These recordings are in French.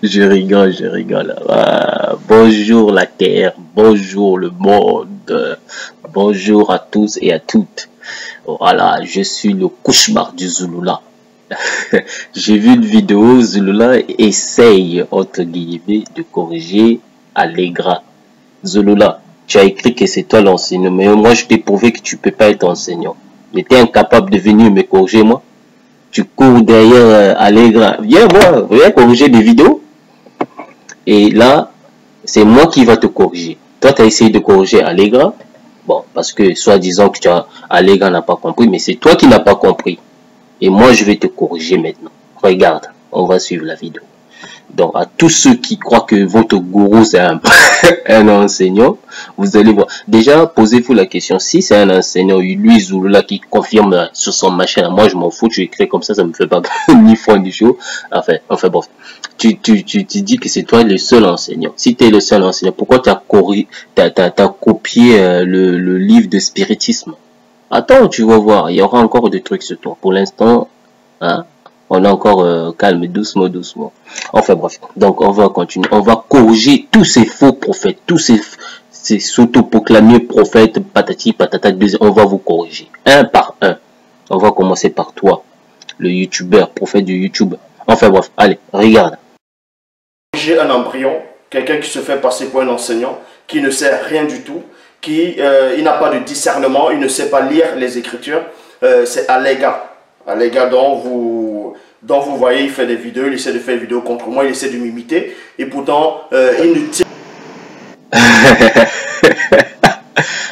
Je rigole, je rigole. Ah, bonjour la terre, bonjour le monde, bonjour à tous et à toutes. Voilà, je suis le cauchemar du Zulula. J'ai vu une vidéo, Zulula essaye, entre guillemets, de corriger Allegra. Zulula, tu as écrit que c'est toi l'enseignant, mais moi je t'ai prouvé que tu peux pas être enseignant. Mais t'es incapable de venir me corriger, moi. Tu cours derrière Allegra. Viens voir, viens corriger des vidéos. Et là, c'est moi qui va te corriger. Toi, tu as essayé de corriger Allegra. Bon, parce que soi-disant que Allegra n'a pas compris, mais c'est toi qui n'as pas compris. Et moi, je vais te corriger maintenant. Regarde, on va suivre la vidéo. Donc, à tous ceux qui croient que votre gourou, c'est un enseignant, vous allez voir. Déjà, posez-vous la question. Si c'est un enseignant, lui, Zulula, qui confirme sur son machin, moi, je m'en fous, tu écris comme ça me fait pas ni fond ni chaud. Enfin, bon. Tu dis que c'est toi le seul enseignant. Si tu es le seul enseignant, pourquoi tu as copié le livre de spiritisme? Attends, tu vas voir, il y aura encore des trucs sur toi. Pour l'instant, hein, on est encore calme, doucement, doucement. Enfin bref, donc on va continuer. On va corriger tous ces faux prophètes, tous ces s'autoproclamés prophètes, patati patata. On va vous corriger, un par un. On va commencer par toi, le youtubeur, prophète du YouTube. Enfin bref, allez, regarde. J'ai un embryon, quelqu'un qui se fait passer pour un enseignant, qui ne sait rien du tout, il n'a pas de discernement, il ne sait pas lire les Écritures. C'est Allegra. Allegra dont vous voyez, il fait des vidéos, il essaie de faire des vidéos contre moi, il essaie de m'imiter, et pourtant, il ne tient...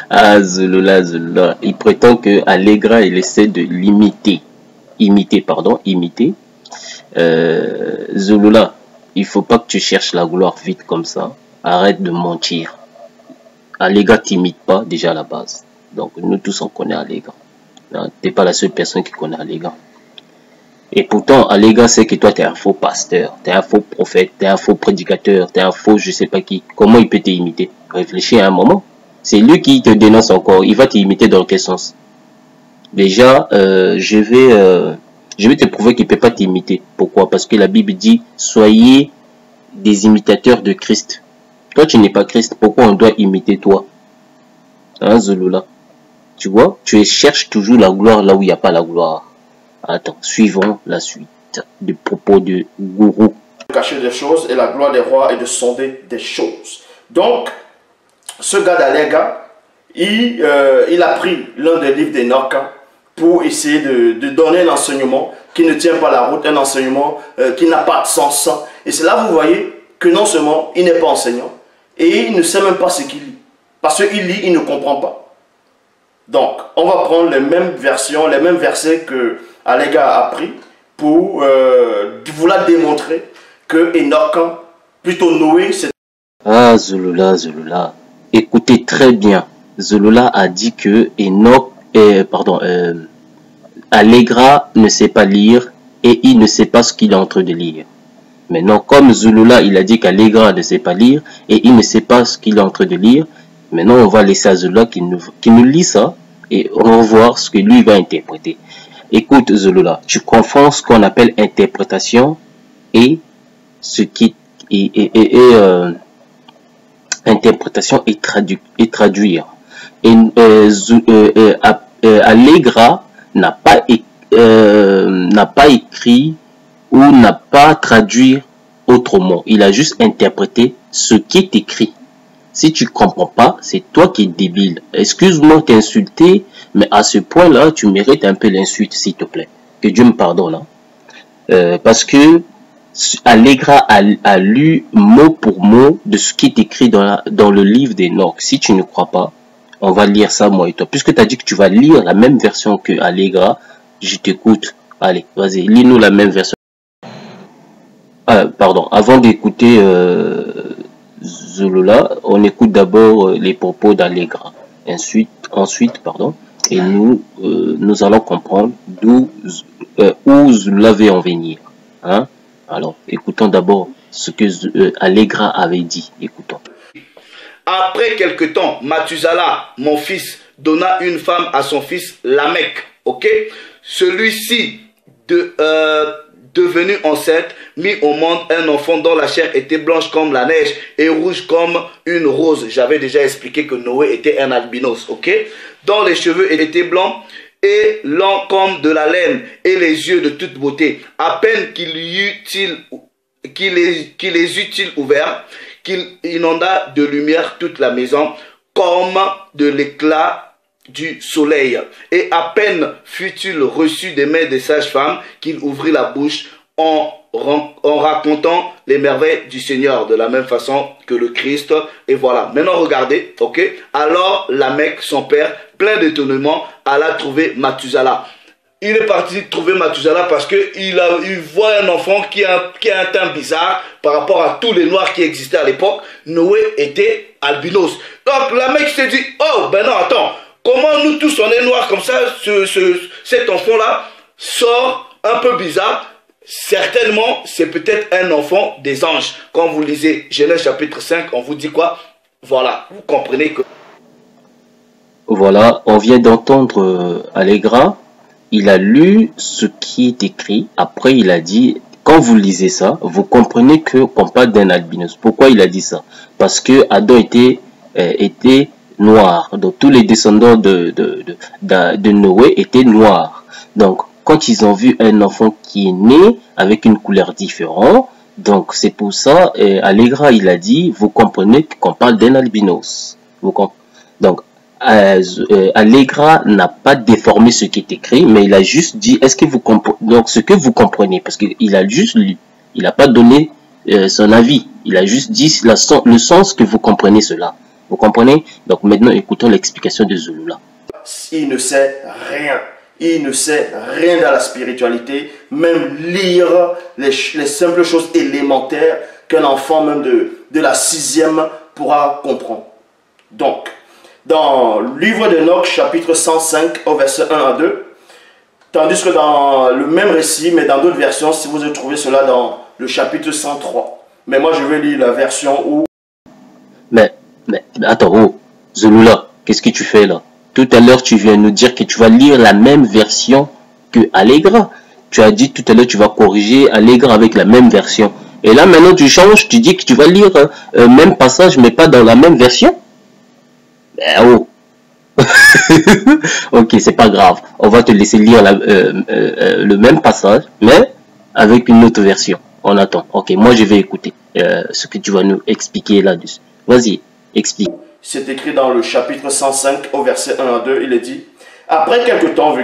Ah, Zulula. Il prétend que Allegra, il essaie de l'imiter. Imiter. Zulula, il faut pas que tu cherches la gloire vite comme ça. Arrête de mentir. Allegra t'imite pas déjà à la base. Donc, nous tous, on connaît Allegra. T'es pas la seule personne qui connaît Allegra. Et pourtant, Allegra sait que toi, tu es un faux pasteur, tu es un faux prophète, tu es un faux prédicateur, tu es un faux je sais pas qui. Comment il peut t'imiter? Réfléchis à un moment. C'est lui qui te dénonce encore. Il va t'imiter dans quel sens? Déjà, je vais te prouver qu'il peut pas t'imiter. Pourquoi? Parce que la Bible dit, soyez des imitateurs de Christ. Toi, tu n'es pas Christ. Pourquoi on doit imiter toi? Hein, Zulula? Tu vois? Tu cherches toujours la gloire là où il n'y a pas la gloire. Attends, suivons la suite du propos de gourou. Cacher des choses et la gloire des rois est de sonder des choses. Donc, ce gars d'Allega, il a pris l'un des livres d'Enoch pour essayer de donner un enseignement qui ne tient pas la route, un enseignement qui n'a pas de sens. Et c'est là vous voyez que non seulement il n'est pas enseignant, et il ne sait même pas ce qu'il lit. Parce qu'il lit, il ne comprend pas. Donc, on va prendre les mêmes versions, les mêmes versets que Allega a pris pour vous la démontrer que Enoch, plutôt Noé, c'est... Ah, Zulula. Écoutez très bien. Zulula a dit que Allegra ne sait pas lire et il ne sait pas ce qu'il est en train de lire. Maintenant, comme Zulula, il a dit qu'Allegra ne sait pas lire et il ne sait pas ce qu'il est en train de lire, maintenant on va laisser à Zulula qui nous lit ça et on va voir ce que lui va interpréter. Écoute Zulula, tu confonds ce qu'on appelle interprétation et ce qui interprétation et traduire. Et Allegra n'a pas écrit ou n'a pas traduit autrement. Il a juste interprété ce qui est écrit. Si tu comprends pas, c'est toi qui es débile. Excuse-moi de t'insulter, mais à ce point-là, tu mérites un peu l'insulte, s'il te plaît. Que Dieu me pardonne. Hein. Parce que Allegra a lu mot pour mot de ce qui est écrit dans le livre d'Enoch. Si tu ne crois pas, on va lire ça, moi et toi. Puisque tu as dit que tu vas lire la même version que Allegra, je t'écoute. Allez, vas-y, lis-nous la même version. Pardon, avant d'écouter Zulula, on écoute d'abord les propos d'Allegra. Ensuite, et nous allons comprendre où Zulula veut en venir. Hein? Alors, écoutons d'abord ce que Allegra avait dit. Écoutons. Après quelque temps, Mathusala, mon fils, donna une femme à son fils Lamech. Ok? Celui-ci devenue enceinte, mit au monde un enfant dont la chair était blanche comme la neige et rouge comme une rose. J'avais déjà expliqué que Noé était un albinos, ok? Dont les cheveux étaient blancs et lents comme de la laine et les yeux de toute beauté. À peine qu'il les eut-il ouverts, qu'il inonda de lumière toute la maison comme de l'éclat du soleil. Et à peine fut-il reçu des mains des sages-femmes qu'il ouvrit la bouche en racontant les merveilles du Seigneur de la même façon que le Christ. Et voilà. Maintenant, regardez, ok? Alors, Lamech, son père, plein d'étonnement, alla trouver Mathusala. Il est parti trouver Mathusala parce qu'il voit un enfant qui a un teint bizarre par rapport à tous les noirs qui existaient à l'époque. Noé était albinos. Donc, Lamech s'est dit, oh, ben non, attends. Comment nous tous on est noirs comme ça, cet enfant-là sort un peu bizarre. Certainement, c'est peut-être un enfant des anges. Quand vous lisez Genèse chapitre 5, on vous dit quoi? Voilà, vous comprenez que... Voilà, on vient d'entendre Allegra. Il a lu ce qui est écrit. Après, il a dit, quand vous lisez ça, vous comprenez qu'on parle d'un albinos. Pourquoi il a dit ça? Parce que Adam était noir. Donc tous les descendants de Noé étaient noirs. Donc quand ils ont vu un enfant qui est né avec une couleur différente, donc c'est pour ça, Allegra il a dit, vous comprenez qu'on parle d'un albinos. Donc Allegra n'a pas déformé ce qui est écrit, mais il a juste dit, est-ce que vous comprenez, donc ce que vous comprenez, parce qu'il a juste lu, il n'a pas donné son avis, il a juste dit le sens que vous comprenez cela. Vous comprenez? Donc maintenant, écoutons l'explication de Zulula. Il ne sait rien. Il ne sait rien dans la spiritualité. Même lire les simples choses élémentaires qu'un enfant même de la 6e pourra comprendre. Donc, dans le livre d'Enoch, chapitre 105, au verset 1 à 2, tandis que dans le même récit, mais dans d'autres versions, si vous trouvez cela dans le chapitre 103. Mais moi, je vais lire la version où... Mais attends, oh, Zulula, qu'est-ce que tu fais là? Tout à l'heure, tu viens nous dire que tu vas lire la même version que Allegra. Tu as dit tout à l'heure, tu vas corriger Allegra avec la même version. Et là, maintenant, tu changes, tu dis que tu vas lire même passage, mais pas dans la même version? Oh. Ok, c'est pas grave. On va te laisser lire le même passage, mais avec une autre version. On attend. Ok, moi, je vais écouter ce que tu vas nous expliquer là-dessus. Vas-y. Explique. C'est écrit dans le chapitre 105 au verset 1 à 2, il est dit, après quelque temps,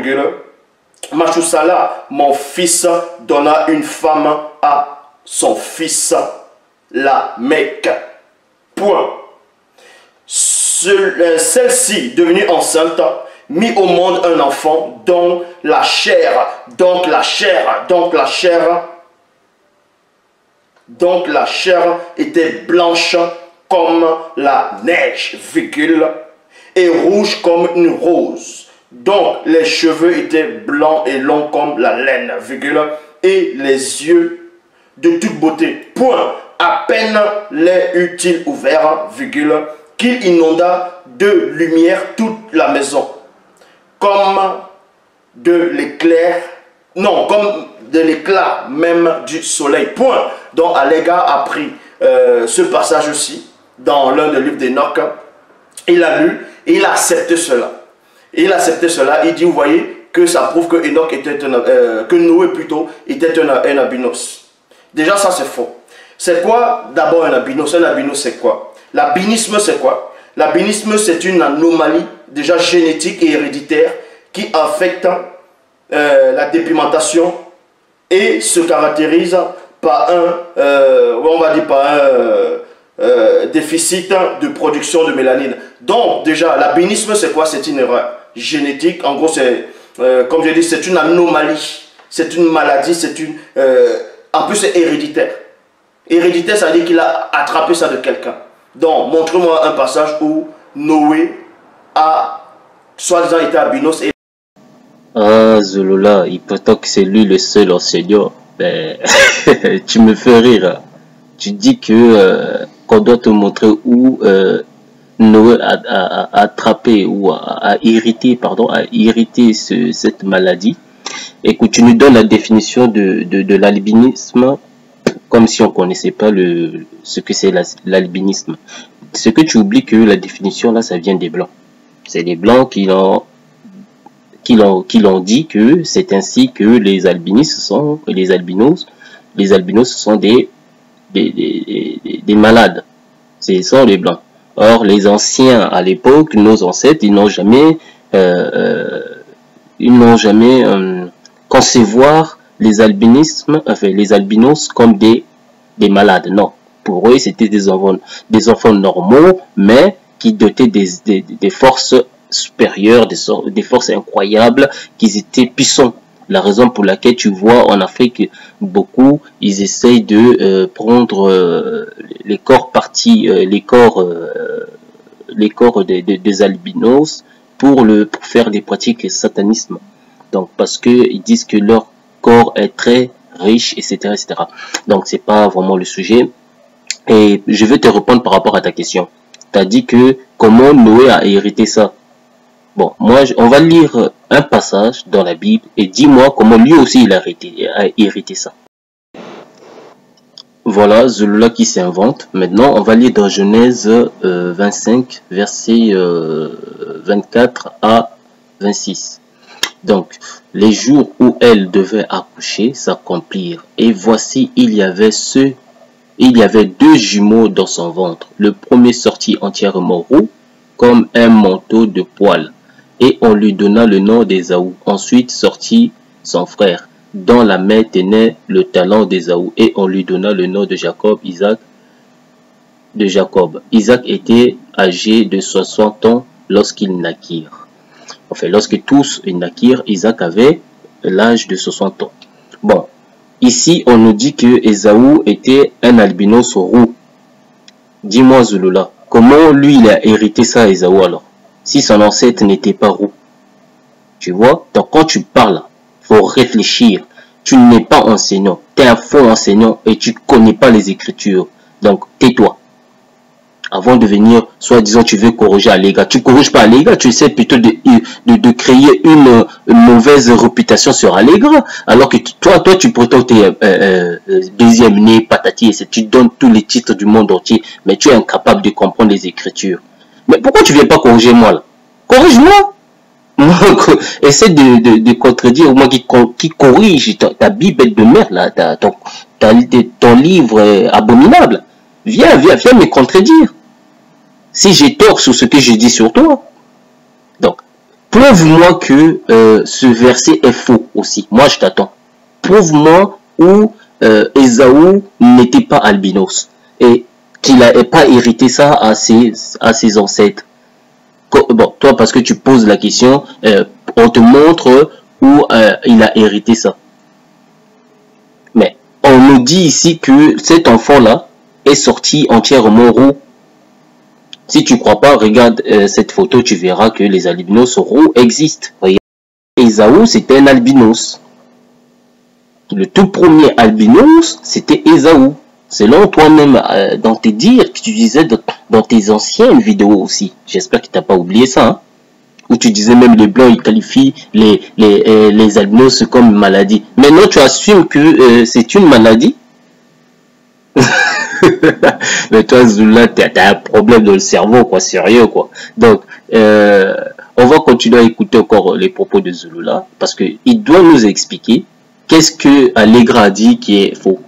Mathusala, mon fils, donna une femme à son fils Lamech. Point. Celle-ci, devenue enceinte, mit au monde un enfant dont la chair était blanche comme la neige, virgule, et rouge comme une rose. Donc les cheveux étaient blancs et longs comme la laine, virgule, et les yeux de toute beauté. Point. À peine les eut-il ouverts, virgule, qu'il inonda de lumière toute la maison, comme de l'éclair, non, comme de l'éclat même du soleil. Point. Donc Allegra a pris ce passage aussi dans l'un des livres d'Enoch, il a lu et il a accepté cela. Il a accepté cela, il dit, vous voyez, que ça prouve que Enoch était que Noé plutôt était un albinos. Déjà ça c'est faux. C'est quoi d'abord un albinos? Un albinos c'est quoi? L'albinisme c'est quoi? L'albinisme c'est une anomalie déjà génétique et héréditaire qui affecte la dépigmentation et se caractérise par on va dire par un déficit de production de mélanine. Donc déjà l'albinisme c'est quoi? C'est une erreur génétique. En gros c'est comme je dis, c'est une anomalie, c'est une maladie, c'est une en plus c'est héréditaire. Héréditaire, ça veut dire qu'il a attrapé ça de quelqu'un. Donc montre-moi un passage où Noé a soi-disant été albinos et... Ah Zulula, il prétend que c'est lui le seul enseignant. Ben, tu me fais rire. Tu dis que qu'on doit te montrer où Noé a attrapé ou a irrité, pardon, a irrité cette maladie. Écoute, tu nous donnes la définition de l'albinisme comme si on connaissait pas ce que c'est l'albinisme. Ce que tu oublies que la définition là, ça vient des blancs. C'est les blancs qui l'ont dit que c'est ainsi que les albinistes sont, les albinos sont des malades. Ce sont les blancs. Or, les anciens à l'époque, nos ancêtres, ils n'ont jamais concevoir les albinos comme des malades. Non. Pour eux, c'était des enfants normaux, mais qui dotaient des forces supérieures, des forces incroyables, qui étaient puissants. La raison pour laquelle tu vois en Afrique, beaucoup, ils essayent de prendre les corps des albinos pour faire des pratiques satanisme. Donc, parce que ils disent que leur corps est très riche, etc., etc. Donc, c'est pas vraiment le sujet. Et je vais te répondre par rapport à ta question. Tu as dit que comment Noé a hérité ça. Bon, on va lire un passage dans la Bible et dis-moi comment lui aussi il a hérité ça. Voilà, Zulula qui s'invente. Maintenant, on va lire dans Genèse 25, versets 24 à 26. Donc, les jours où elle devait accoucher s'accomplirent. Et voici, il y avait 2 jumeaux dans son ventre. Le premier sortit entièrement roux, comme un manteau de poil. Et on lui donna le nom d'Ésaü. Ensuite sortit son frère, dont la mère tenait le talon d'Ésaü. Et on lui donna le nom de Jacob. Isaac était âgé de 60 ans lorsqu'ils naquirent. Enfin, lorsque tous naquirent, Isaac avait l'âge de 60 ans. Bon, ici, on nous dit que Ésaü était un albinos roux. Dis-moi, Zulula, comment lui, il a hérité ça, Ésaü, alors? Si son ancêtre n'était pas roux. Tu vois? Donc, quand tu parles, faut réfléchir. Tu n'es pas enseignant. Tu es un faux enseignant et tu connais pas les Écritures. Donc, tais-toi. Avant de venir, soi-disant, tu veux corriger Allégra. Tu corriges pas Allégra, tu essaies plutôt de créer une mauvaise réputation sur Allégra, alors que toi, tu prétends t'es deuxième né, patati, et tu donnes tous les titres du monde entier, mais tu es incapable de comprendre les Écritures. Mais pourquoi tu viens pas corriger moi là? Corrige-moi. Essaie de contredire, moi qui corrige ta Bible de merde là, ton livre abominable. Viens me contredire. Si j'ai tort sur ce que j'ai dit sur toi. Donc, prouve-moi que ce verset est faux aussi. Moi, je t'attends. Prouve-moi où Ésaü n'était pas albinos et qu'il n'ait pas hérité ça à ses ancêtres. Bon, toi, parce que tu poses la question, on te montre où il a hérité ça. Mais on nous dit ici que cet enfant-là est sorti entièrement roux. Si tu crois pas, regarde cette photo, tu verras que les albinos roux existent. Regarde. Ésaü, c'était un albinos. Le tout premier albinos, c'était Ésaü. Selon toi-même, dans tes dires que tu disais dans tes anciennes vidéos aussi. J'espère que tu n'as pas oublié ça. Hein? Où tu disais même les blancs, ils qualifient les albinos comme une maladie. Maintenant, tu assumes que c'est une maladie. Mais toi, Zulula, t'as un problème dans le cerveau, quoi, sérieux, quoi. Donc, on va continuer à écouter encore les propos de Zulula, parce que il doit nous expliquer qu'est-ce que Allégra a dit qui est faux.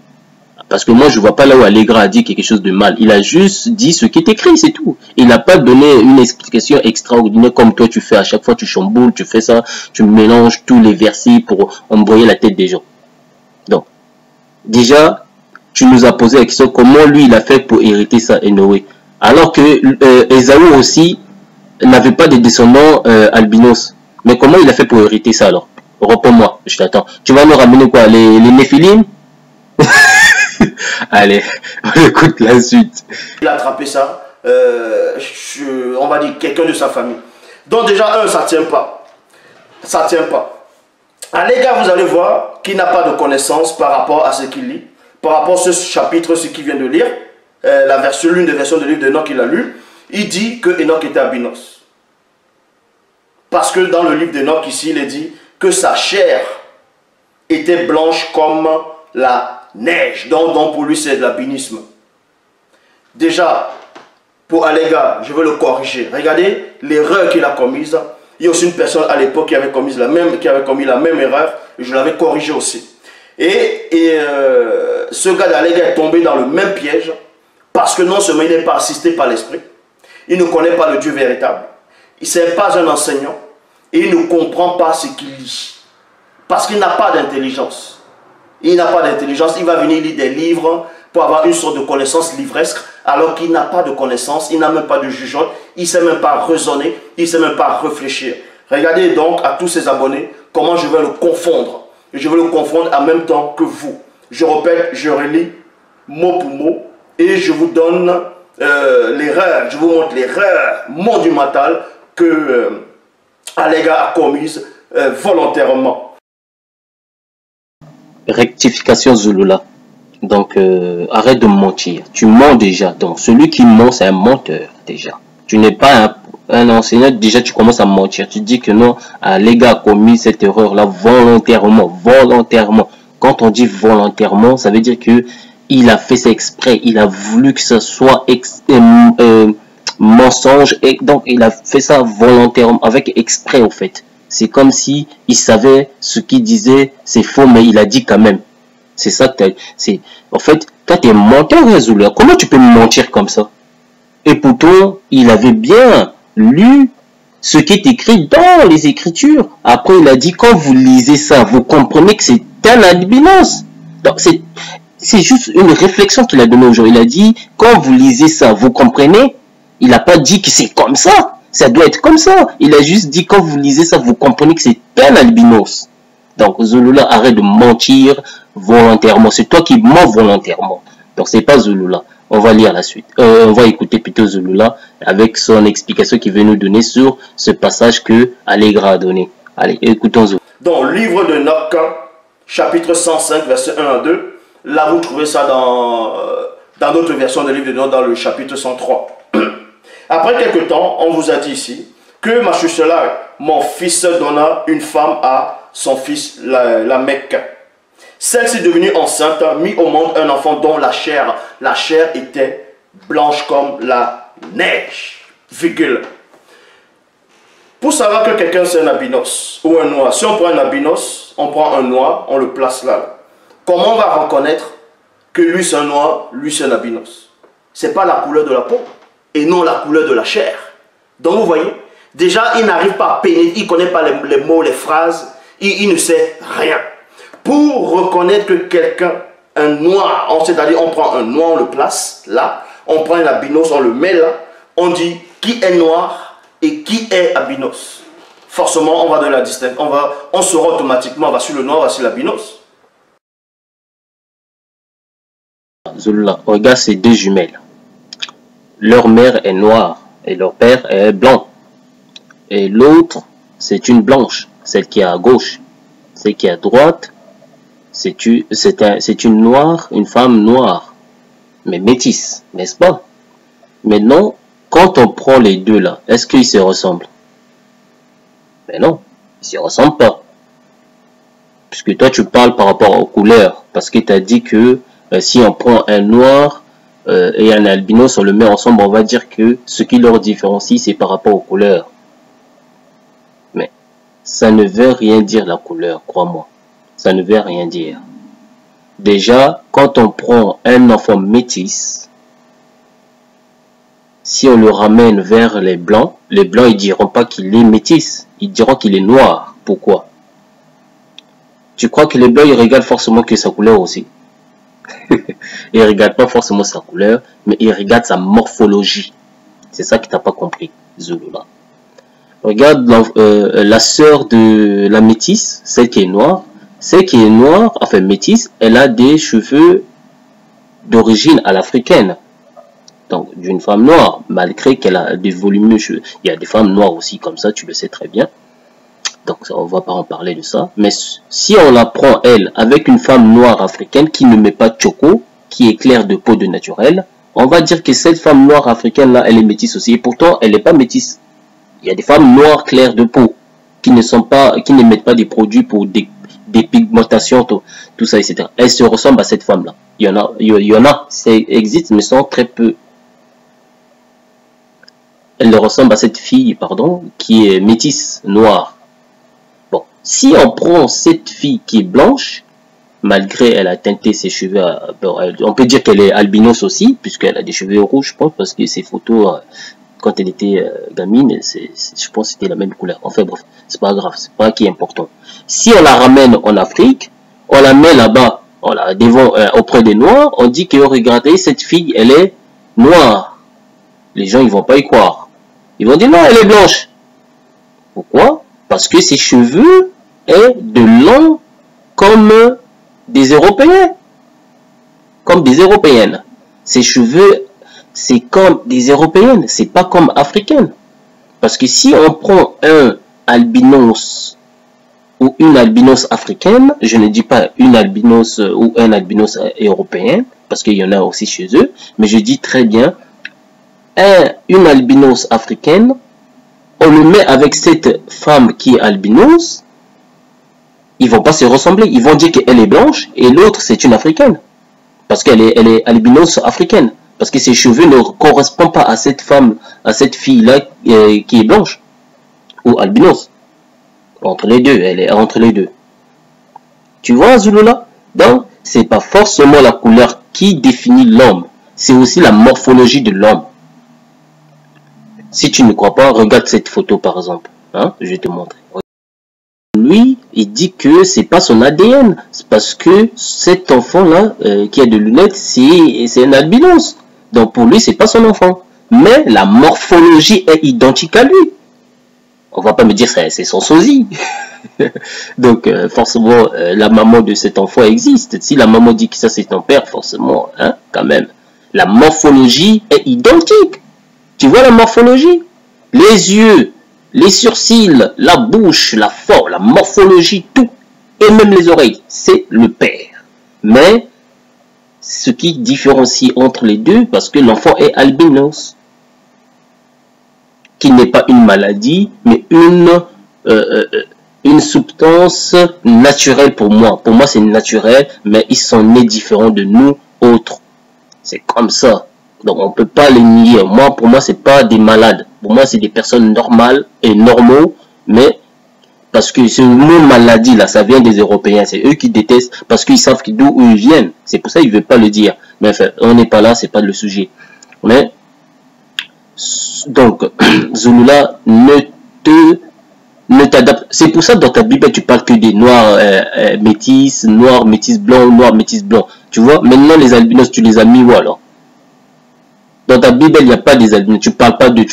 Parce que moi, je vois pas là où Allégra a dit quelque chose de mal. Il a juste dit ce qui est écrit, c'est tout. Il n'a pas donné une explication extraordinaire comme toi tu fais à chaque fois, tu chamboules, tu fais ça, tu mélanges tous les versets pour embrouiller la tête des gens. Donc, déjà, tu nous as posé la question comment lui il a fait pour hériter ça et Noé. Alors que Ésaü aussi n'avait pas de descendants albinos. Mais comment il a fait pour hériter ça alors? Réponds-moi, je t'attends. Tu vas nous ramener quoi? Les Néphilim? Allez, on écoute la suite. Il a attrapé ça, on va dire quelqu'un de sa famille. Donc déjà, ça tient pas. Ça tient pas. À l'égard, vous allez voir qu'il n'a pas de connaissance par rapport à ce qu'il lit. Par rapport à ce chapitre, ce qu'il vient de lire, l'une des versions du livre d'Enoch qu'il a lu, il dit que Enoch était albinos. Parce que dans le livre d'Enoch ici, il est dit que sa chair était blanche comme la neige. Donc pour lui, c'est de l'albinisme. Déjà, pour Alega, je veux le corriger. Regardez l'erreur qu'il a commise. Il y a aussi une personne à l'époque qui avait commis la même erreur. Et je l'avais corrigé aussi. Et ce gars d'Alega est tombé dans le même piège. Parce que non seulement il n'est pas assisté par l'esprit. Il ne connaît pas le Dieu véritable. Il n'est pas un enseignant. Et il ne comprend pas ce qu'il lit. Parce qu'il n'a pas d'intelligence. Il n'a pas d'intelligence. Il va venir lire des livres pour avoir une sorte de connaissance livresque, alors qu'il n'a pas de connaissance, il n'a même pas de jugement, il ne sait même pas raisonner, il ne sait même pas réfléchir. Regardez donc à tous ces abonnés, comment je vais le confondre. Je vais le confondre en même temps que vous. Je répète, je relis mot pour mot, et je vous donne l'erreur, je vous montre l'erreur monumentale que Alega a commise volontairement. Rectification Zulula. Donc, arrête de mentir. Tu mens déjà. Donc, celui qui ment, c'est un menteur, déjà. Tu n'es pas un enseignant. Déjà, tu commences à mentir. Tu dis que non, Alega a commis cette erreur-là volontairement. Volontairement. Quand on dit volontairement, ça veut dire que il a fait ça exprès. Il a voulu que ce soit mensonge. Et donc, il a fait ça volontairement, avec exprès, au fait. C'est comme si il savait ce qu'il disait, c'est faux, mais il a dit quand même. C'est ça que c'est. En fait, quand tu es menteur, Zulula, comment tu peux mentir comme ça? Et pourtant, il avait bien lu ce qui est écrit dans les Écritures. Après, il a dit, quand vous lisez ça, vous comprenez que c'est un albinos. Donc, c'est juste une réflexion qu'il a donnée aujourd'hui. Il a dit, quand vous lisez ça, vous comprenez. Il n'a pas dit que c'est comme ça. Ça doit être comme ça. Il a juste dit, quand vous lisez ça, vous comprenez que c'est un albinos. Donc, Zulula, arrête de mentir volontairement. C'est toi qui mens volontairement. Donc, c'est pas Zulula. On va lire la suite. On va écouter plutôt Zulula avec son explication qu'il veut nous donner sur ce passage que Allegra a donné. Allez, écoutons Zulula. Dans le livre de Enoch, chapitre 105, verset 1 à 2, là, vous trouvez ça dans d'autres versions du livre de Enoch, dans le chapitre 103. Après quelque temps, on vous a dit ici que Machusela, mon fils, donna une femme à son fils Lamech. Celle-ci devenue enceinte, mit au monde un enfant dont la chair était blanche comme la neige. Virgule. Pour savoir que quelqu'un c'est un albinos ou un noir, si on prend un albinos, on prend un noir, on le place là. Comment on va reconnaître que lui c'est un noir, lui c'est un albinos? C'est pas la couleur de la peau et non la couleur de la chair. Donc vous voyez, déjà il n'arrive pas à pénétrer, il ne connaît pas les mots, les phrases, il ne sait rien. Pour reconnaître que quelqu'un, un noir, c'est-à-dire on prend un noir, on le place là, on prend un albinos, on le met là, on dit qui est noir et qui est albinos. Forcément, on va de la distinction, on saura automatiquement, voici le noir, voici l'albinos. Zulula, regarde ces deux jumelles. Leur mère est noire et leur père est blanc. Et l'autre, c'est une blanche, celle qui est à gauche. Celle qui est à droite, c'est une noire, une femme noire, mais métisse, n'est-ce pas? Maintenant, quand on prend les deux là, est-ce qu'ils se ressemblent? Mais non, ils ne se ressemblent pas. Puisque toi, tu parles par rapport aux couleurs, parce que tu as dit que si on prend un noir et un albinos, on le met ensemble, on va dire que ce qui leur différencie, c'est par rapport aux couleurs. Mais ça ne veut rien dire la couleur, crois-moi. Ça ne veut rien dire. Déjà, quand on prend un enfant métis, si on le ramène vers les blancs ils diront pas qu'il est métis, ils diront qu'il est noir. Pourquoi? Tu crois que les blancs, ils regardent forcément que sa couleur aussi? Ils ne regardent pas forcément sa couleur, mais ils regardent sa morphologie. C'est ça que tu n'as pas compris, Zulula. Regarde la sœur de la métisse, celle qui est noire. Celle qui est noire, enfin métisse, elle a des cheveux d'origine à l'africaine. Donc, d'une femme noire, malgré qu'elle a des volumineux cheveux. Il y a des femmes noires aussi comme ça, tu le sais très bien. Donc, on ne va pas en parler de ça. Mais si on la prend, elle, avec une femme noire africaine qui ne met pas de choco, qui est claire de peau de naturel, on va dire que cette femme noire africaine-là, elle est métisse aussi. Et pourtant, elle n'est pas métisse. Il y a des femmes noires claires de peau qui ne mettent pas des produits pour des pigmentations, tout ça, etc. Elle se ressemble à cette femme-là. Il y en a, ça existe, mais sont très peu. Elle ressemble à cette fille, pardon, qui est métisse, noire. Bon, si on prend cette fille qui est blanche, malgré elle a teinté ses cheveux, on peut dire qu'elle est albinos aussi, puisqu'elle a des cheveux rouges, je pense, parce que ses photos, quand elle était gamine, je pense que c'était la même couleur. Enfin bref, c'est pas grave, c'est pas qui est important. Si on la ramène en Afrique, on la met là-bas, devant, auprès des Noirs, on dit que regardez, cette fille, elle est noire. Les gens, ils vont pas y croire. Ils vont dire non, elle est blanche. Pourquoi? Parce que ses cheveux est de long comme des Européens. Comme des Européennes. Ses cheveux, c'est comme des Européennes. C'est pas comme africaines. Parce que si on prend un albinos ou une albinos africaine, je ne dis pas une albinos ou un albinos européen, parce qu'il y en a aussi chez eux, mais je dis très bien une albinos africaine, on le met avec cette femme qui est albinos, ils vont pas se ressembler, ils vont dire qu'elle est blanche et l'autre c'est une africaine, parce qu'elle est albinos africaine, parce que ses cheveux ne correspondent pas à cette femme, à cette fille-là qui est blanche, ou albinos. Entre les deux, elle est entre les deux. Tu vois, Zulula? Donc, c'est pas forcément la couleur qui définit l'homme, c'est aussi la morphologie de l'homme. Si tu ne crois pas, regarde cette photo par exemple. Hein? Je vais te montrer. Lui, il dit que c'est pas son ADN. C'est parce que cet enfant-là, qui a de lunettes, c'est un albinos. Donc pour lui, c'est pas son enfant. Mais la morphologie est identique à lui. On va pas me dire c'est son sosie. Donc forcément, la maman de cet enfant existe. Si la maman dit que ça c'est ton père, forcément, hein, quand même. La morphologie est identique. Tu vois la morphologie? Les yeux, les sourcils, la bouche, la forme, la morphologie, tout. Et même les oreilles, c'est le père. Mais, ce qui différencie entre les deux, parce que l'enfant est albinos. Qui n'est pas une maladie, mais une substance naturelle pour moi. Pour moi, c'est naturel, mais ils sont nés différents de nous autres. C'est comme ça. Donc on peut pas les nier. Moi, pour moi, c'est pas des malades. Pour moi, c'est des personnes normales et normaux, mais parce que ce mot maladie là, ça vient des Européens. C'est eux qui détestent parce qu'ils savent d'où ils viennent. C'est pour ça qu'ils veulent pas le dire. Mais enfin, on n'est pas là, c'est pas le sujet. Mais donc Zulula, ne t'adapte. C'est pour ça que dans ta Bible tu parles que des noirs métis, noirs métis blancs, noirs métis blancs. Tu vois. Maintenant les albinos, tu les as mis où alors? Dans ta Bible, il n'y a pas des albinos. Tu parles pas des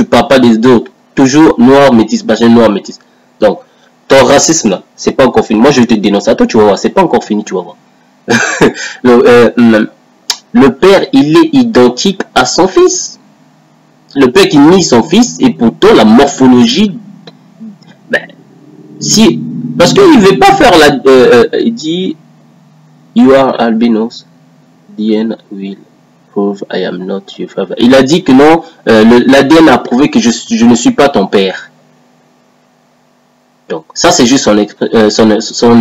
autres. Toujours noir, métis, machin, noir, métis. Donc, ton racisme là, c'est pas encore fini. Moi, je vais te dénoncer à toi, tu vas voir. C'est pas encore fini, tu vas voir. Le père, il est identique à son fils. Le père qui nie son fils, et pourtant la morphologie, ben, si, parce qu'il ne veut pas faire la, il dit, you are albinos, DNA will. I am not your father. Il a dit que non, l'ADN a prouvé que je ne suis pas ton père. Donc, ça c'est juste son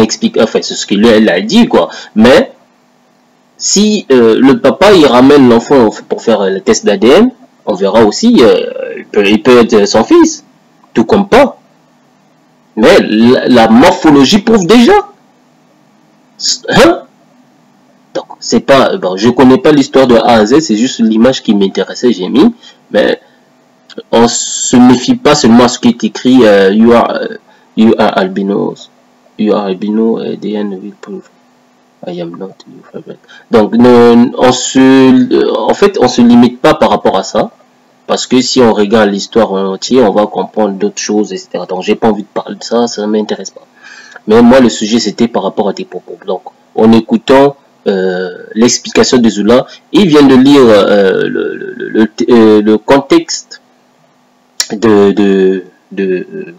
explication, enfin c'est ce qu'il a dit quoi. Mais, si le papa il ramène l'enfant pour faire le test d'ADN, on verra aussi, il peut être son fils, tout comme pas. Mais la morphologie prouve déjà. Hein? Donc, c'est pas, bon, je connais pas l'histoire de A à Z, c'est juste l'image qui m'intéressait, j'ai mis, mais on se méfie pas seulement à ce qui est écrit, you are albinos, you are albino, DNA will prove, I am not your favorite. Donc, en fait, on se limite pas par rapport à ça, parce que si on regarde l'histoire en entier, on va comprendre d'autres choses, etc. Donc, j'ai pas envie de parler de ça, ça m'intéresse pas. Mais moi, le sujet, c'était par rapport à tes propos. Donc, en écoutant l'explication de Zula, il vient de lire le contexte de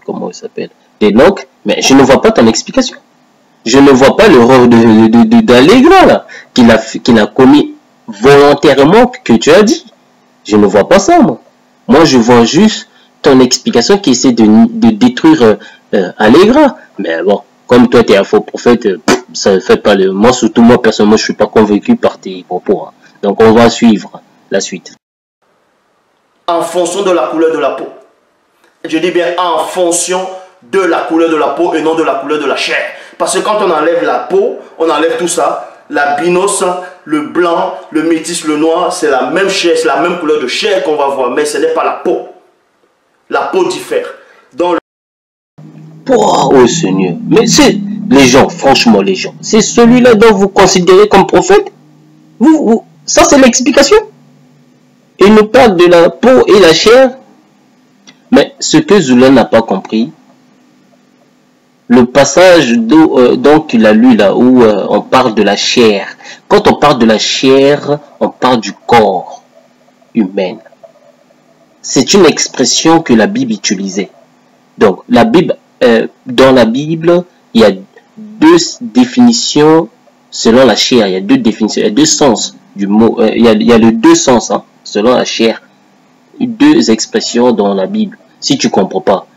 comment il s'appelle, d'Enoch, mais je ne vois pas ton explication. Je ne vois pas l'erreur d'Allegra là qu'il a commis volontairement que tu as dit. Je ne vois pas ça moi. Moi je vois juste ton explication qui essaie de détruire Allegra. Mais bon, Comme toi, tu es un faux prophète, ça ne fait pas le... Moi, surtout moi, personnellement, je ne suis pas convaincu par tes propos. Hein. Donc, on va suivre la suite. En fonction de la couleur de la peau. Je dis bien en fonction de la couleur de la peau et non de la couleur de la chair. Parce que quand on enlève la peau, on enlève tout ça. L'albinos, le blanc, le métis, le noir, c'est la même chair, c'est la même couleur de chair qu'on va voir, mais ce n'est pas la peau. La peau diffère. Donc, Oh Seigneur, mais c'est les gens, franchement les gens, c'est celui-là dont vous considérez comme prophète. Ça c'est l'explication. Il nous parle de la peau et la chair. Mais ce que Zula n'a pas compris, le passage donc il a lu là où on parle de la chair. Quand on parle de la chair, on parle du corps humain. C'est une expression que la Bible utilisait. Donc la Bible, dans la Bible, il y a deux définitions selon la chair. Il y a deux définitions, il y a deux sens du mot. Il y a les deux sens hein, selon la chair. Deux expressions dans la Bible. Si tu comprends pas.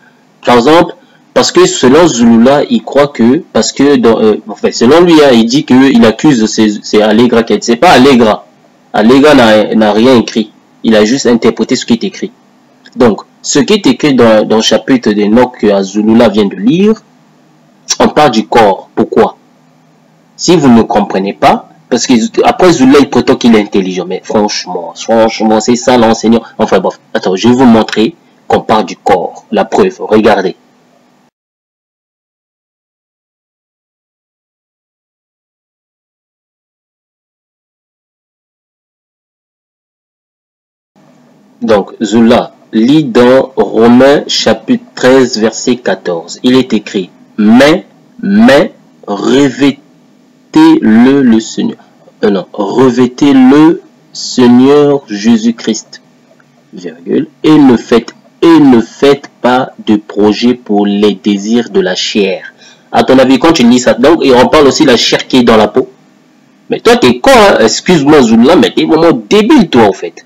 Par exemple, parce que selon Zulula, il croit que, parce que, enfin, selon lui, hein, il dit qu'il accuse c'est Allegra qui c'est pas Allegra. Allegra n'a rien écrit. Il a juste interprété ce qui est écrit. Donc, ce qui est écrit dans le chapitre d'Enoch que Zulula vient de lire, on parle du corps. Pourquoi? Si vous ne comprenez pas, parce que après Zulula, il prétend qu'il est intelligent, mais franchement, c'est ça l'enseignant. Enfin bref, attends, je vais vous montrer qu'on parle du corps. La preuve, regardez. Donc, Zula lit dans Romains chapitre 13, verset 14. Il est écrit, mais, revêtez-le Seigneur. Revêtez-le Seigneur Jésus-Christ, virgule, et ne faites pas de projet pour les désirs de la chair. À ton avis, quand tu lis ça, donc, et on parle aussi de la chair qui est dans la peau. Mais toi, t'es con, hein? Excuse-moi, Zula, mais t'es vraiment débile, toi, en fait.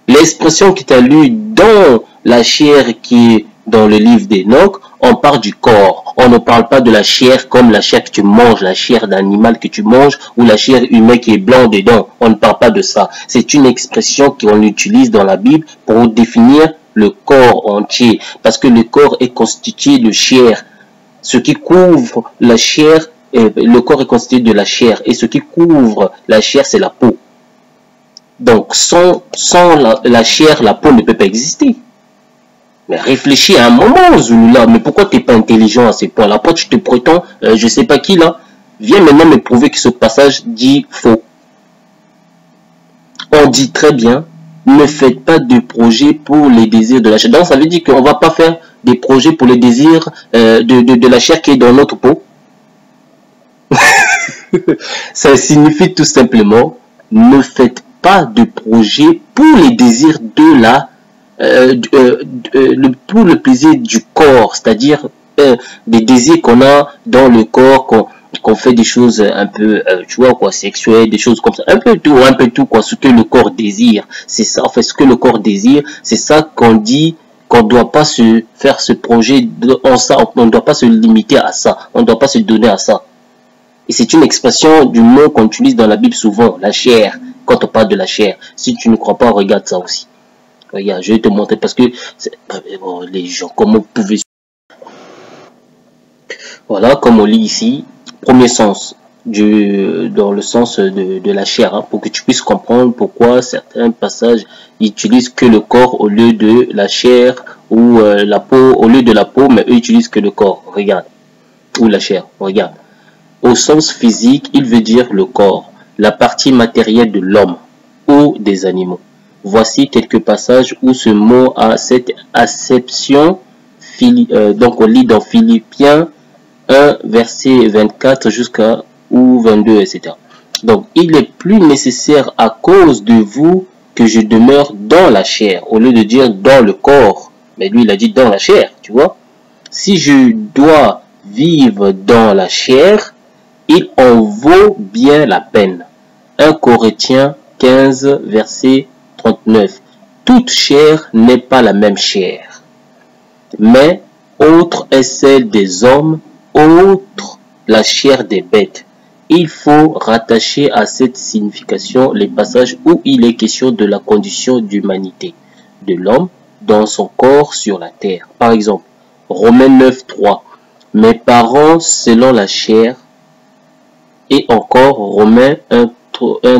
L'expression qui t'a lu dans la chair qui est dans le livre d'Enoch, on parle du corps. On ne parle pas de la chair comme la chair que tu manges, la chair d'animal que tu manges ou la chair humaine qui est blanc dedans. On ne parle pas de ça. C'est une expression qu'on utilise dans la Bible pour définir le corps entier. Parce que le corps est constitué de chair. Ce qui couvre la chair, le corps est constitué de la chair. Et ce qui couvre la chair, c'est la peau. Donc, sans la chair, la peau ne peut pas exister. Mais réfléchis à un moment, Zulula. Mais pourquoi tu n'es pas intelligent à ce point-là? Pourquoi tu te prétends, je sais pas qui là? Viens maintenant me prouver que ce passage dit faux. On dit très bien, ne faites pas de projet pour les désirs de la chair. Donc, ça veut dire qu'on ne va pas faire des projets pour les désirs de la chair qui est dans notre peau. Ça signifie tout simplement, ne faites pas de projet pour les désirs de la pour le plaisir du corps, c'est-à-dire des désirs qu'on a dans le corps, qu'on fait des choses un peu tu vois quoi, sexuelles, des choses comme ça, un peu tout quoi, ce que le corps désire, c'est ça en fait, ce que le corps désire, c'est ça qu'on dit qu'on ne doit pas se faire ce projet en ça, on ne doit pas se limiter à ça, on ne doit pas se donner à ça. Et c'est une expression du mot qu'on utilise dans la Bible souvent, la chair, quand on parle de la chair. Si tu ne crois pas, regarde ça aussi. Regarde, je vais te montrer parce que bon, les gens, comment vous pouvez... Voilà, comme on lit ici, premier sens, dans le sens de la chair, hein, pour que tu puisses comprendre pourquoi certains passages utilisent que le corps au lieu de la chair ou la peau, au lieu de la peau, mais eux utilisent que le corps, regarde, ou la chair, regarde. Au sens physique, il veut dire le corps, la partie matérielle de l'homme ou des animaux. Voici quelques passages où ce mot a cette acception. Donc on lit dans Philippiens 1, verset 24 jusqu'à 22, etc. Donc il est plus nécessaire à cause de vous que je demeure dans la chair, au lieu de dire dans le corps. Mais lui il a dit dans la chair, tu vois. Si je dois vivre dans la chair, il en vaut bien la peine. 1 Corinthiens 15, verset 39. Toute chair n'est pas la même chair, mais autre est celle des hommes autre la chair des bêtes. Il faut rattacher à cette signification les passages où il est question de la condition d'humanité de l'homme dans son corps sur la terre. Par exemple, Romains 9, 3. Mes parents selon la chair. Et encore Romains 1,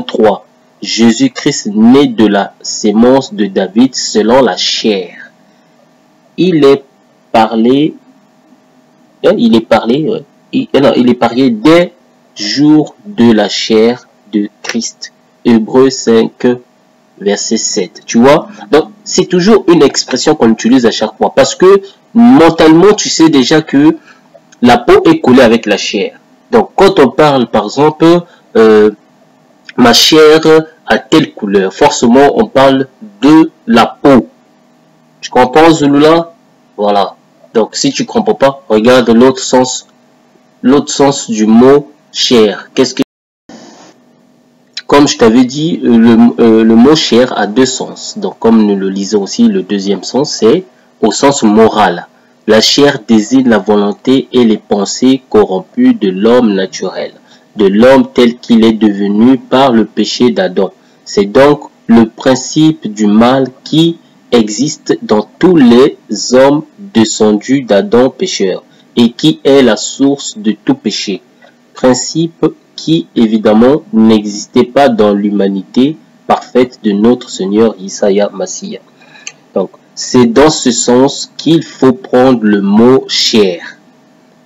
3. Jésus-Christ né de la sémence de David selon la chair. Il est parlé des jours de la chair de Christ. Hébreux 5, verset 7. Tu vois? Donc, c'est toujours une expression qu'on utilise à chaque fois. Parce que, mentalement, tu sais déjà que la peau est collée avec la chair. Donc, quand on parle, par exemple, ma chair a telle couleur, forcément, on parle de la peau. Tu comprends, Zulula? Voilà. Donc, si tu comprends pas, regarde l'autre sens du mot chair. Qu'est-ce que... Comme je t'avais dit, le mot chair a deux sens. Donc, comme nous le lisons aussi, le deuxième sens, c'est au sens moral. La chair désigne la volonté et les pensées corrompues de l'homme naturel, de l'homme tel qu'il est devenu par le péché d'Adam. C'est donc le principe du mal qui existe dans tous les hommes descendus d'Adam pécheur et qui est la source de tout péché. Principe qui évidemment n'existait pas dans l'humanité parfaite de notre Seigneur Yeshua Mashiach. Donc, c'est dans ce sens qu'il faut prendre le mot chair.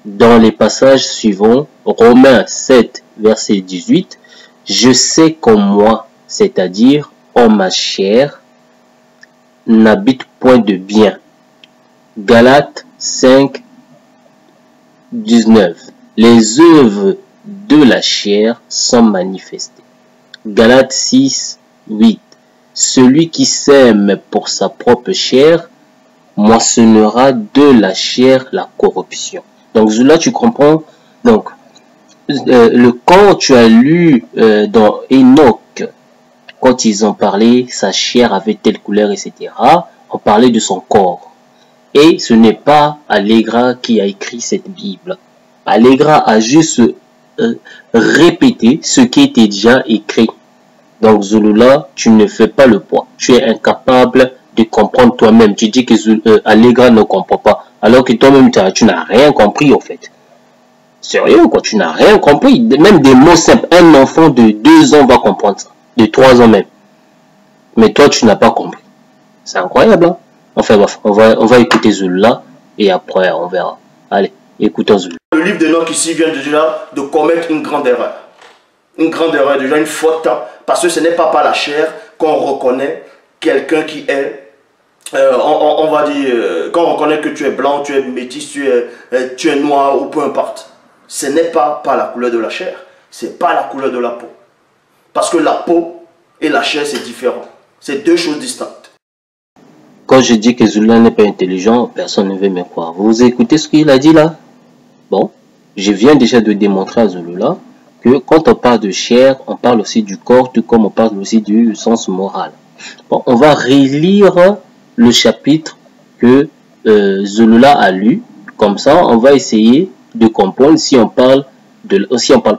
Dans les passages suivants, Romains 7, verset 18, je sais qu'en moi, c'est-à-dire en ma chair, n'habite point de bien. Galates 5, 19, les œuvres de la chair sont manifestées. Galates 6, 8, celui qui sème pour sa propre chair moissonnera de la chair la corruption. Donc là tu comprends. Donc quand tu as lu dans Enoch, quand ils ont parlé, sa chair avait telle couleur, etc. On parlait de son corps. Et ce n'est pas Allegra qui a écrit cette Bible. Allegra a juste répété ce qui était déjà écrit. Donc Zulula, tu ne fais pas le poids. Tu es incapable de comprendre toi-même. Tu dis que Allegra ne comprend pas. Alors que toi-même, tu n'as rien compris en fait. Sérieux quoi, tu n'as rien compris. Même des mots simples. Un enfant de 2 ans va comprendre ça. De 3 ans même. Mais toi, tu n'as pas compris. C'est incroyable. Hein? Enfin bref, on va écouter Zulula et après on verra. Allez, écoutons Zulula. Le livre de Enoch ici vient déjà de commettre une grande erreur. Une grande erreur, déjà une faute. Parce que ce n'est pas par la chair qu'on reconnaît quelqu'un qui est, on va dire, quand on reconnaît que tu es blanc, tu es métis, tu es noir ou peu importe. Ce n'est pas par la couleur de la chair, c'est pas la couleur de la peau. Parce que la peau et la chair, c'est différent. C'est deux choses distinctes. Quand je dis que Zulula n'est pas intelligent, personne ne veut me croire. Vous écoutez ce qu'il a dit là? Bon, je viens déjà de démontrer à Zulula que quand on parle de chair, on parle aussi du corps, tout comme on parle aussi du sens moral. Bon, on va relire le chapitre que Zulula a lu. Comme ça, on va essayer de comprendre si on parle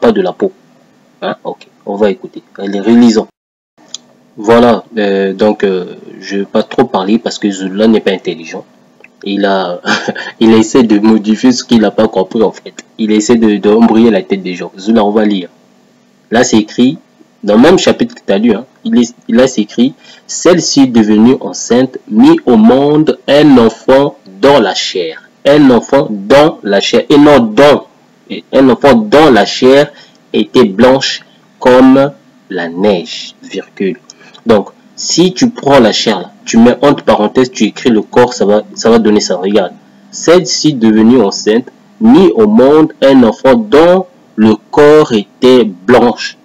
pas de la peau. Hein? Ok, on va écouter. Allez, relisons. Voilà, donc je ne vais pas trop parler parce que Zulula n'est pas intelligent. Il essaie de modifier ce qu'il n'a pas compris en fait. Il essaie d'embrouiller la tête des gens. Zulula, on va lire. Là, c'est écrit, dans le même chapitre que tu as lu, hein, là, c'est écrit, celle-ci devenue enceinte, mit au monde un enfant dans la chair. Un enfant dans la chair, et non dans. Un enfant dans la chair était blanche comme la neige, virgule. Donc, si tu prends la chair, là, tu mets entre parenthèses, tu écris le corps, ça va donner ça. Regarde. Celle-ci devenue enceinte, mit au monde un enfant dont le corps était blanche.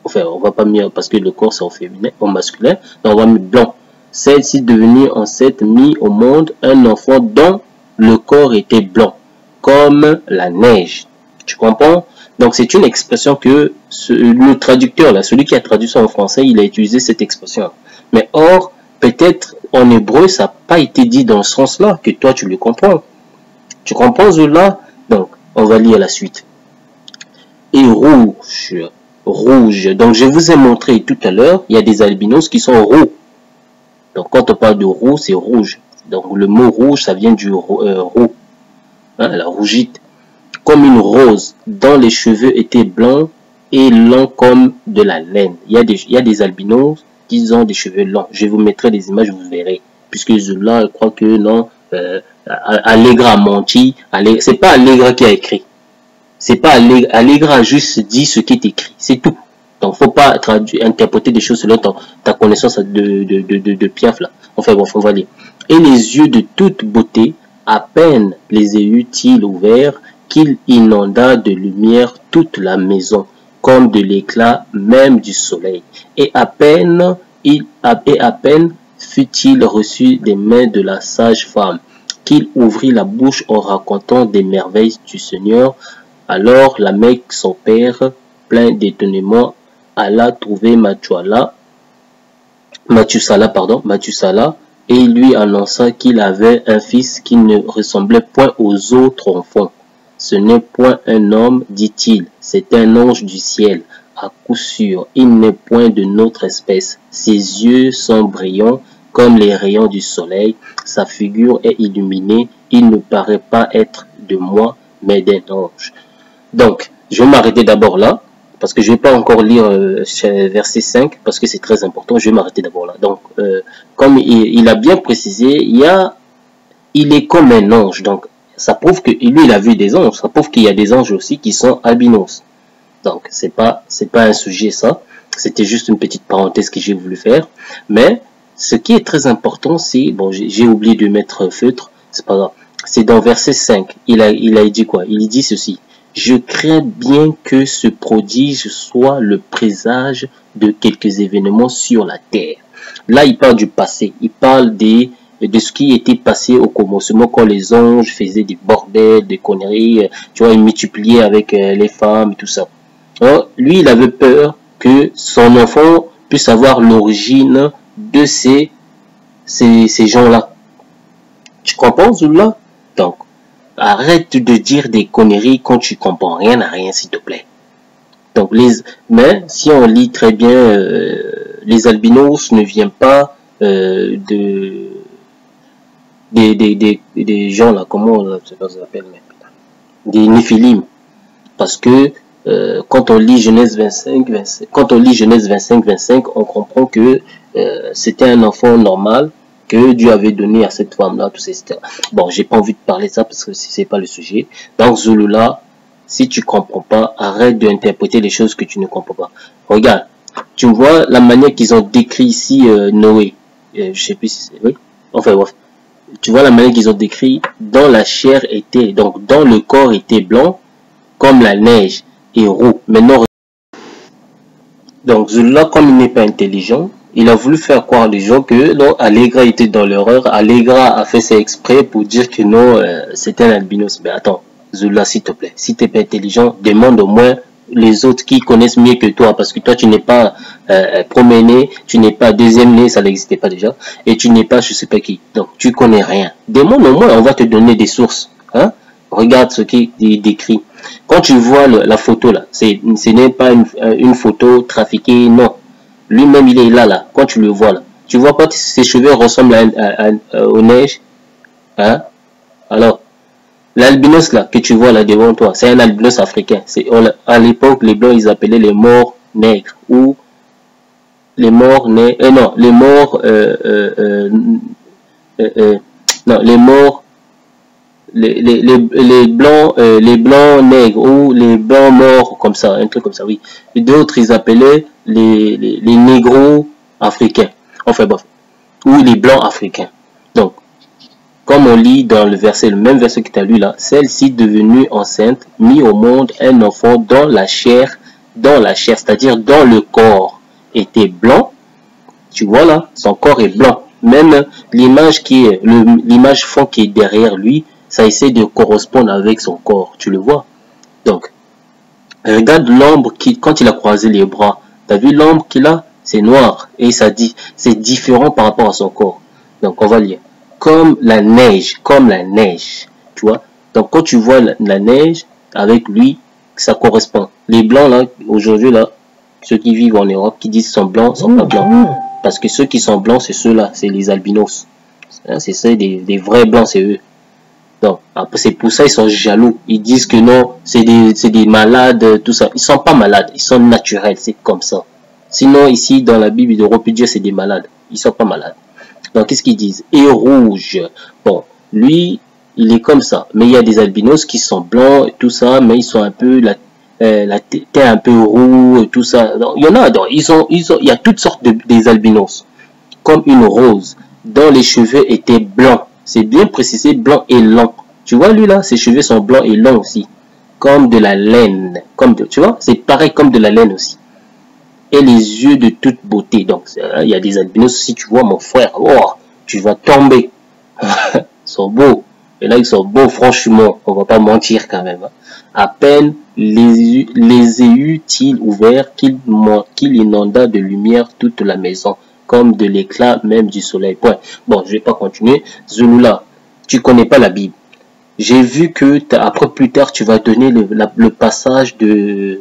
Enfin, on va pas mettre, parce que le corps c'est au féminin, au masculin, donc on va mettre blanc. Celle-ci devenue enceinte, mit au monde un enfant dont le corps était blanc, comme la neige. Tu comprends? Donc c'est une expression que le traducteur, là, celui qui a traduit ça en français, il a utilisé cette expression. Mais or, peut-être en hébreu, ça n'a pas été dit dans ce sens-là, que toi tu le comprends. Tu comprends, Zulula? Donc, On va lire la suite. Et rouge, rouge. Donc je vous ai montré tout à l'heure, il y a des albinos qui sont roux. Donc quand on parle de roux, c'est rouge. Donc le mot rouge, ça vient du roux, hein, la rougite. Comme une rose, dont les cheveux étaient blancs et longs comme de la laine. Il y a des albinos qui ont des cheveux longs. Je vous mettrai des images, vous verrez. Puisque là, je crois que non, Allegra a menti. C'est pas Allegra qui a écrit. C'est pas Allegra a juste dit ce qui est écrit. C'est tout. Donc, faut pas interpréter des choses selon ta connaissance de Piaf là. Enfin bon, on va lire. Et les yeux de toute beauté, à peine les eut-il ouverts, qu'il inonda de lumière toute la maison, comme de l'éclat même du soleil. Et à peine fut-il reçu des mains de la sage-femme, qu'il ouvrit la bouche en racontant des merveilles du Seigneur. Alors la Mecque, son père, plein d'étonnement, alla trouver Mathusala, et il lui annonça qu'il avait un fils qui ne ressemblait point aux autres enfants. Ce n'est point un homme, dit-il, c'est un ange du ciel. À coup sûr, il n'est point de notre espèce. Ses yeux sont brillants comme les rayons du soleil. Sa figure est illuminée. Il ne paraît pas être de moi, mais d'un ange. Donc, je vais m'arrêter d'abord là, parce que je ne vais pas encore lire verset 5, parce que c'est très important. Je vais m'arrêter d'abord là. Donc, comme il a bien précisé, il est comme un ange. Donc, ça prouve que lui, il a vu des anges. Ça prouve qu'il y a des anges aussi qui sont albinos. Donc, c'est pas un sujet, ça. C'était juste une petite parenthèse que j'ai voulu faire. Mais, ce qui est très important, c'est, bon, j'ai oublié de mettre feutre, c'est pas grave. C'est dans verset 5. Il a dit quoi? Il dit ceci. Je crains bien que ce prodige soit le présage de quelques événements sur la terre. Là, il parle du passé. Il parle de ce qui était passé au commencement quand les anges faisaient des bordels, des conneries, tu vois, ils multipliaient avec les femmes et tout ça. Alors, lui, il avait peur que son enfant puisse avoir l'origine de ces gens-là. Tu comprends, Zula? Donc, arrête de dire des conneries quand tu comprends rien à rien, s'il te plaît. Donc, mais si on lit très bien, les albinos ne viennent pas des gens là, comment on appelle, des néphilim, parce que quand on lit Genèse 25, on comprend que c'était un enfant normal que Dieu avait donné à cette femme-là, tout ça, etc. Bon, j'ai pas envie de parler de ça parce que c'est pas le sujet. Donc, Zulula, si tu comprends pas, arrête d'interpréter les choses que tu ne comprends pas. Regarde, tu vois la manière qu'ils ont décrit ici Noé. Je sais plus si c'est... Oui. Enfin, bref. Tu vois la manière qu'ils ont décrit, dans la chair était, donc dans le corps était blanc, comme la neige, et roux. Maintenant, donc Zulula, comme il n'est pas intelligent, il a voulu faire croire aux gens que non, Allegra était dans l'erreur. Allegra a fait ça exprès pour dire que non, c'était un albinos. Mais attends, Zulula, s'il te plaît, si tu n'es pas intelligent, demande au moins les autres qui connaissent mieux que toi, parce que toi, tu n'es pas premier-né, tu n'es pas deuxième-né, ça n'existait pas déjà, et tu n'es pas je sais pas qui. Donc, tu connais rien. Demande au moins, on va te donner des sources. Hein? Regarde ce qui est décrit. Quand tu vois la photo là, ce n'est pas une photo trafiquée, non. Lui-même, il est là. Quand tu le vois là, tu vois pas que ses cheveux ressemblent aux neiges, hein? Alors, l'albinos là que tu vois là devant toi, c'est un albinos africain. À l'époque, les blancs ils appelaient les morts nègres ou les morts nègres. Non, les morts, non, les morts. Les blancs nègres ou les blancs morts comme ça, un truc comme ça, oui. Et d'autres ils appelaient les négros africains, enfin bref, ou les blancs africains. Donc, comme on lit dans le même verset que tu as lu là, celle-ci devenue enceinte, mit au monde un enfant dont la chair, c'est-à-dire dans le corps, était blanc. Tu vois là, son corps est blanc. Même l'image l'image fond qui est derrière lui, ça essaie de correspondre avec son corps, tu le vois. Donc, regarde l'ombre quand il a croisé les bras. T'as vu l'ombre qu'il a? C'est noir. Et ça dit, c'est différent par rapport à son corps. Donc, on va lire. Comme la neige. Tu vois. Donc, quand tu vois la neige, avec lui, ça correspond. Les blancs, là, aujourd'hui, là, ceux qui vivent en Europe, qui disent qu'ils sont blancs, sont pas blancs. Parce que ceux qui sont blancs, c'est ceux-là, c'est les albinos. C'est ça, des vrais blancs, c'est eux. Donc, c'est pour ça ils sont jaloux. Ils disent que non, c'est des malades, tout ça. Ils sont pas malades, ils sont naturels, c'est comme ça. Sinon, ici, dans la Bible d'Europe, Dieu, c'est des malades. Ils sont pas malades. Donc, qu'est-ce qu'ils disent? Et rouge. Bon, lui, il est comme ça. Mais il y a des albinos qui sont blancs et tout ça, mais ils sont un peu, la tête un peu roux et tout ça. Donc, il y en a, donc, il y a toutes sortes des albinos. Comme une rose, dont les cheveux étaient blancs. C'est bien précisé, blanc et long. Tu vois, lui là, ses cheveux sont blancs et longs aussi. Comme de la laine. Tu vois, c'est pareil comme de la laine aussi. Et les yeux de toute beauté. Donc, il y a des albinos, si tu vois, mon frère, oh, tu vas tomber. Ils sont beaux. Et là, ils sont beaux, franchement. On va pas mentir quand même. À peine les eut-il ouverts qu'il inonda de lumière toute la maison, comme de l'éclat même du soleil. Point. Bon, je vais pas continuer. Zulula, tu connais pas la Bible. J'ai vu que après plus tard tu vas donner le passage de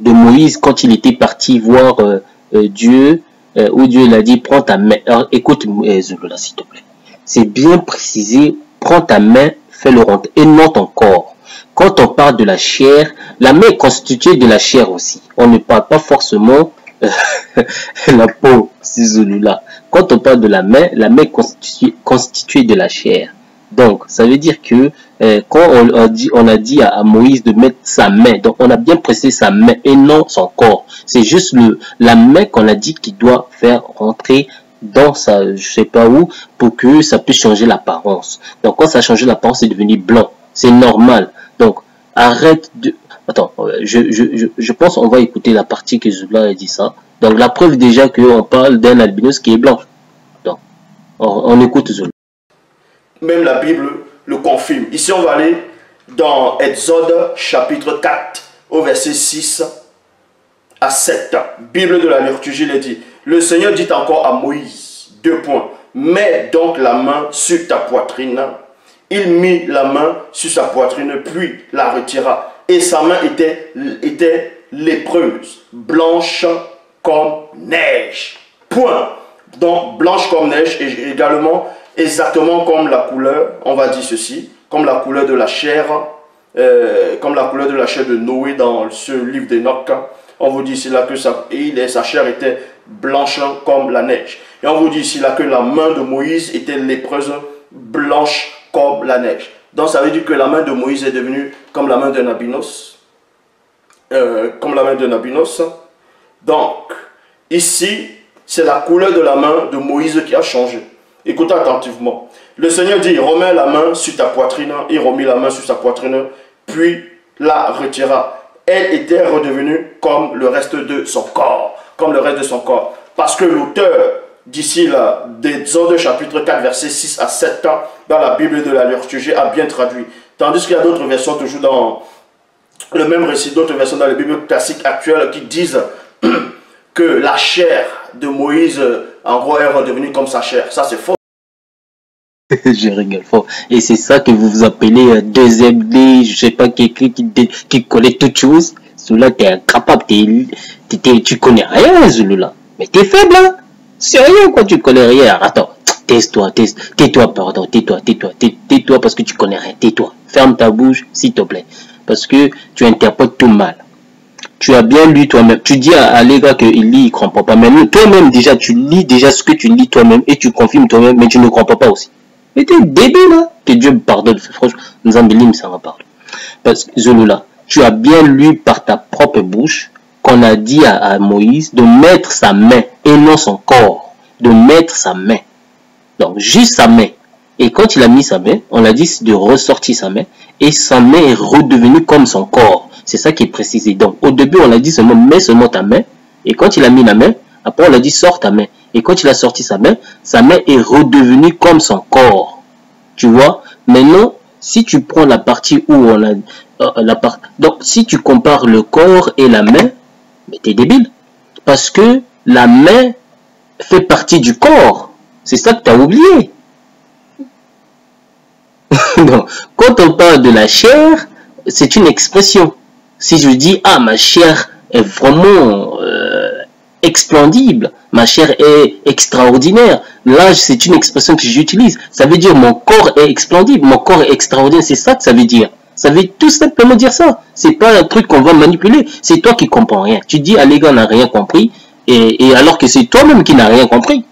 Moïse quand il était parti voir Dieu, où Dieu l'a dit prends ta main. Alors, écoute Zulula s'il te plaît. C'est bien précisé, prends ta main, fais-le rentrer et non ton corps. Quand on parle de la chair, la main est constituée de la chair aussi. On ne parle pas forcément la peau, c'est Zulula. Quand on parle de la main est constituée de la chair. Donc, ça veut dire que quand on a dit à Moïse de mettre sa main, donc on a bien précisé sa main et non son corps. C'est juste la main qu'on a dit qu'il doit faire rentrer dans sa, je sais pas où, pour que ça puisse changer l'apparence. Donc, quand ça a changé l'apparence, c'est devenu blanc. C'est normal. Donc, arrête de... Attends, je pense qu'on va écouter la partie que Zulula a dit ça. Donc, la preuve déjà qu'on parle d'un albinos qui est blanc. Donc, on écoute Zulula. Même la Bible le confirme. Ici, on va aller dans Exode chapitre 4, au verset 6 à 7. Bible de la liturgie, il dit, le Seigneur dit encore à Moïse, 2 points, mets donc la main sur ta poitrine. Il mit la main sur sa poitrine, puis la retira. Et sa main était lépreuse, blanche comme neige. Point. Donc, blanche comme neige et également exactement comme la couleur, on va dire ceci, comme la couleur de la chair, de Noé dans ce livre d'Enoch. On vous dit ici là que sa chair était blanche comme la neige. Et on vous dit ici là que la main de Moïse était lépreuse, blanche comme la neige. Donc ça veut dire que la main de Moïse est devenue comme la main d'un albinos. Donc, ici, c'est la couleur de la main de Moïse qui a changé. Écoutez attentivement. Le Seigneur dit, remets la main sur ta poitrine. Il remit la main sur sa poitrine, puis la retira. Elle était redevenue comme le reste de son corps. Parce que l'auteur, d'ici là, d'Exode chapitre 4, verset 6 à 7, dans la Bible de la liturgie, a bien traduit. Tandis qu'il y a d'autres versions, toujours dans le même récit, d'autres versions dans les Bibles classiques actuelles qui disent que la chair de Moïse, en gros, est redevenue comme sa chair. Ça, c'est faux. Je rigole fort. Et c'est ça que vous appelez deuxième D, je sais pas, quelqu'un qui connaît toutes choses. Celui-là, t'es incapable, tu connais rien, celui-là. Mais t'es faible, hein. Sérieux, quoi, tu connais rien. Attends, tais-toi, parce que tu connais rien. Tais-toi. Ferme ta bouche, s'il te plaît. Parce que tu interprètes tout mal. Tu as bien lu toi-même. Tu dis à les gars qu'il lit, il ne comprend pas. Mais toi-même, déjà, tu lis déjà ce que tu lis toi-même et tu confirmes toi-même, mais tu ne comprends pas aussi. Mais t'es débile, hein. Que Dieu me pardonne. Franchement, nous embellim, ça va pardon. Parce que, Zulula, tu as bien lu par ta propre bouche qu'on a dit à Moïse de mettre sa main et non son corps. De mettre sa main. Donc, juste sa main. Et quand il a mis sa main, on a dit de ressortir sa main et sa main est redevenue comme son corps. C'est ça qui est précisé. Donc, au début, on a dit seulement, mets seulement ta main. Et quand il a mis la main, après, on a dit, sors ta main. Et quand il a sorti sa main est redevenue comme son corps. Tu vois? Maintenant, si tu prends la partie où on a... donc, si tu compares le corps et la main, mais t'es débile. Parce que la main fait partie du corps. C'est ça que tu as oublié. Donc, quand on parle de la chair, c'est une expression. Si je dis, ah, ma chair est vraiment explandible, ma chair est extraordinaire, là, c'est une expression que j'utilise. Ça veut dire mon corps est explandible, mon corps est extraordinaire, c'est ça que ça veut dire. Ça veut tout simplement dire ça. C'est pas un truc qu'on va manipuler. C'est toi qui comprends rien. Tu dis, ah les gars, on n'a rien compris. Et alors que c'est toi-même qui n'as rien compris.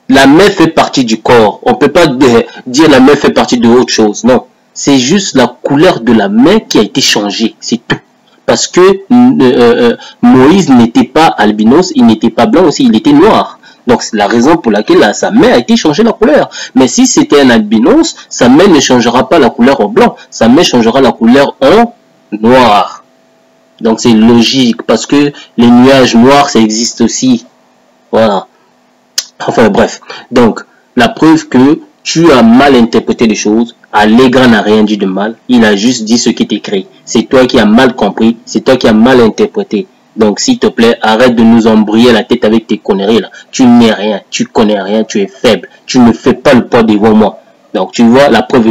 La main fait partie du corps. On peut pas dire la main fait partie de autre chose. Non. C'est juste la couleur de la main qui a été changée. C'est tout. Parce que Moïse n'était pas albinos, il n'était pas blanc aussi, il était noir. Donc c'est la raison pour laquelle sa main a été changée la couleur. Mais si c'était un albinos, sa main ne changera pas la couleur en blanc. Sa main changera la couleur en noir. Donc c'est logique parce que les nuages noirs, ça existe aussi. Voilà. Enfin bref. Donc la preuve que tu as mal interprété les choses. Allegra n'a rien dit de mal. Il a juste dit ce qui est écrit. C'est toi qui as mal compris. C'est toi qui as mal interprété. Donc, s'il te plaît, arrête de nous embrouiller la tête avec tes conneries là. Tu n'es rien, tu connais rien, tu es faible. Tu ne fais pas le poids devant moi. Donc, tu vois, la preuve,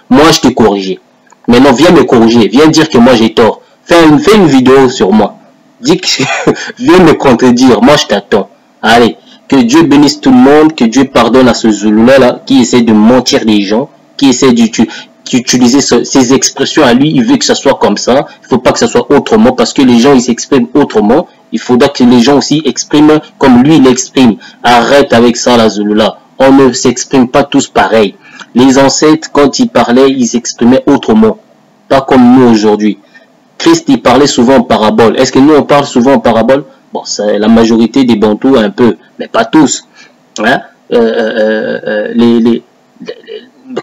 moi, je t'ai corrigé. Maintenant, viens me corriger. Viens dire que moi, j'ai tort. Fais une vidéo sur moi. Dis que, viens me contredire. Moi, je t'attends. Allez, que Dieu bénisse tout le monde. Que Dieu pardonne à ce Zouloula là qui essaie de mentir les gens. Qui essaie d'utiliser ces expressions à lui, il veut que ça soit comme ça, il ne faut pas que ça soit autrement, parce que les gens ils s'expriment autrement, il faudra que les gens aussi expriment comme lui il exprime. Arrête avec ça la Zouloula, on ne s'exprime pas tous pareil. Les ancêtres quand ils parlaient, ils s'exprimaient autrement, pas comme nous aujourd'hui. Christ il parlait souvent en parabole, est-ce que nous on parle souvent en parabole? Bon, c'est la majorité des Bantous un peu, mais pas tous. Hein?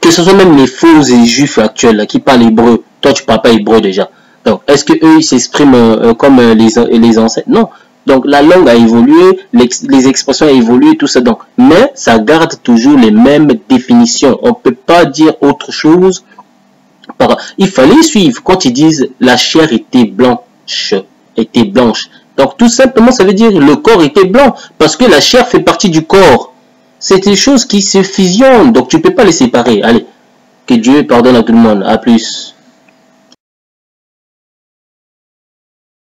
Que ce soit même les faux et juifs actuels là, qui parlent hébreu, toi tu parles pas hébreu déjà. Donc est-ce que eux ils s'expriment comme les ancêtres? Non. Donc la langue a évolué, les expressions ont évolué, tout ça. Donc, mais ça garde toujours les mêmes définitions. On peut pas dire autre chose. Il fallait suivre quand ils disent la chair était blanche, Donc tout simplement ça veut dire le corps était blanc parce que la chair fait partie du corps. C'est des choses qui se fusionnent, donc tu peux pas les séparer. Allez, que Dieu pardonne à tout le monde. À plus.